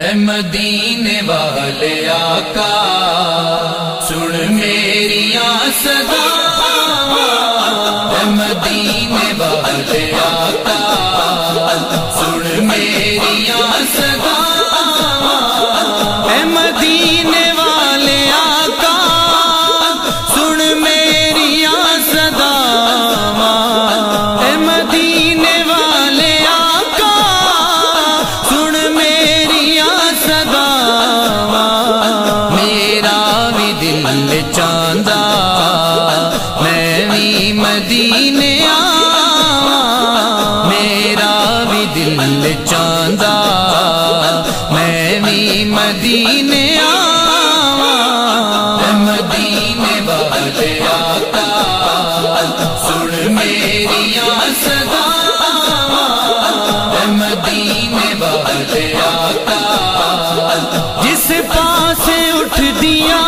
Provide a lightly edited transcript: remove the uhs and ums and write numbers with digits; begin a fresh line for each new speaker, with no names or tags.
اے مدینے والے آقا سن میری صدا، اے مدینے والے آقا سن میری صدا، اے مدینے والے آقا سن میری صدا، اے مدینے والے آقا سن میری صدا، میرا بھی دل چاہندا میں بھی مدینے آواں، میرا بھی دل چاہندا میں بھی مدینے آواں، اے مدینے والے آقا سن میری صدا، اے مدینے والے آقا جس پاس اٹھ دیا